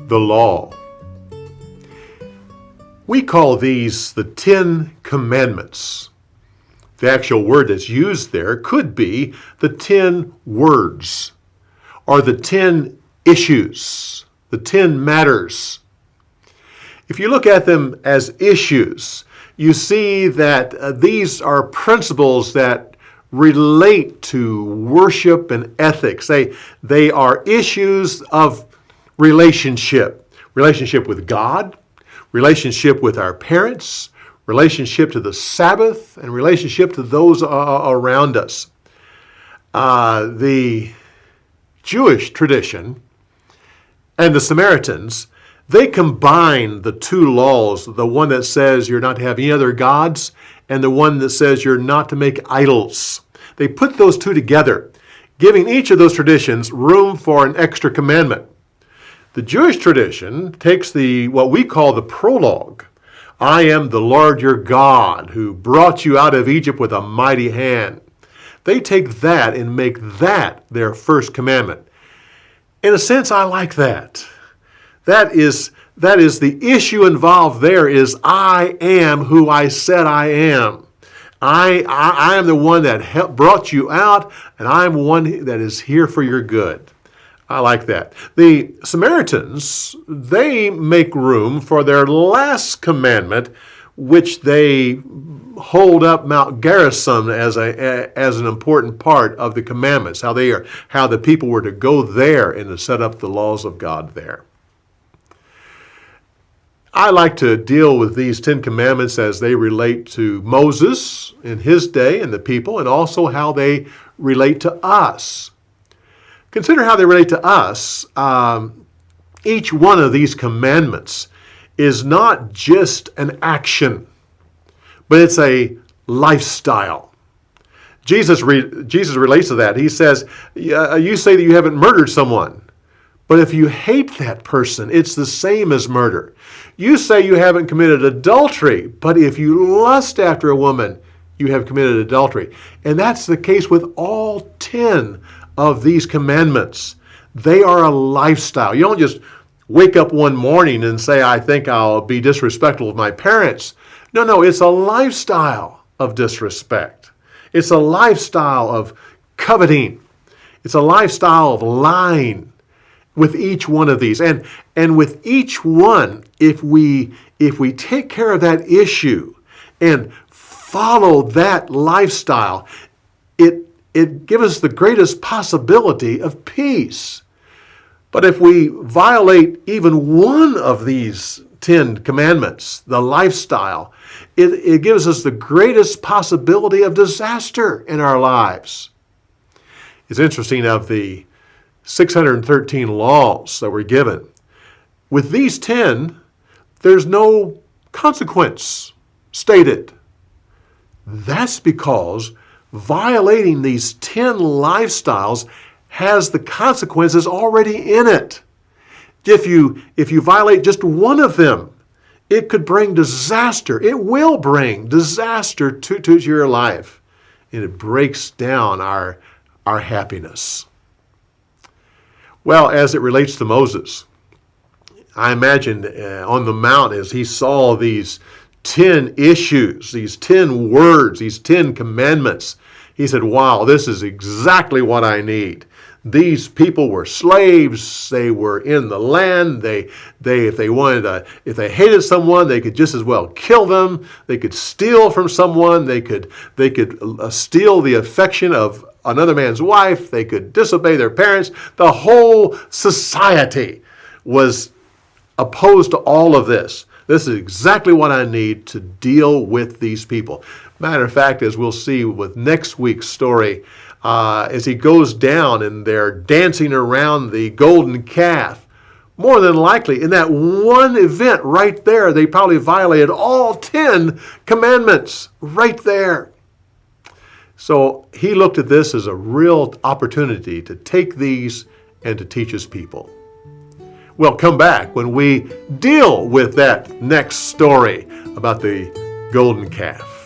The law. We call these the 10 Commandments. The actual word that's used there could be the 10 words, or the 10 issues, the 10 matters. If you look at them as issues, you see that these are principles that relate to worship and ethics. They are issues of relationship with God, relationship with our parents, relationship to the Sabbath, and relationship to those around us. The Jewish tradition and the Samaritans, they combine the two laws, the one that says you're not to have any other gods and the one that says you're not to make idols. They put those two together, giving each of those traditions room for an extra commandment. The Jewish tradition takes what we call the prologue. I am the Lord your God who brought you out of Egypt with a mighty hand. They take that and make that their first commandment. In a sense, I like that. That is the issue involved there is I am who I said I am. I am the one that brought you out, and I'm one that is here for your good. I like that. The Samaritans, they make room for their last commandment, which they hold up Mount Gerizim as an important part of the commandments, how the people were to go there and to set up the laws of God there. I like to deal with these 10 commandments as they relate to Moses in his day and the people, and also how they relate to us. Consider how they relate to us. Each one of these commandments is not just an action, but it's a lifestyle. Jesus relates to that. He says, you say that you haven't murdered someone, but if you hate that person, it's the same as murder. You say you haven't committed adultery, but if you lust after a woman, you have committed adultery. And that's the case with all 10 of these commandments. They are a lifestyle. You don't just wake up one morning and say, I think I'll be disrespectful of my parents. No, it's a lifestyle of disrespect. It's a lifestyle of coveting. It's a lifestyle of lying with each one of these. And with each one, if we take care of that issue and follow that lifestyle, it gives us the greatest possibility of peace. But if we violate even one of these 10 commandments, the lifestyle, it gives us the greatest possibility of disaster in our lives. It's interesting, of the 613 laws that were given, with these 10, there's no consequence stated. That's because violating these 10 lifestyles has the consequences already in it. If you violate just one of them, it could bring disaster. It will bring disaster to your life. And it breaks down our happiness. Well, as it relates to Moses, I imagine on the mount as he saw these 10 issues, these 10 words, these 10 commandments, he said, wow, this is exactly what I need. These people were slaves. They were in the land. If they hated someone, they could just as well kill them. They could steal from someone. They could steal the affection of another man's wife. They could disobey their parents. The whole society was opposed to all of this. This is exactly what I need to deal with these people. Matter of fact, as we'll see with next week's story, as he goes down and they're dancing around the golden calf, more than likely in that one event right there, they probably violated all 10 commandments right there. So he looked at this as a real opportunity to take these and to teach his people. We'll come back when we deal with that next story about the golden calf.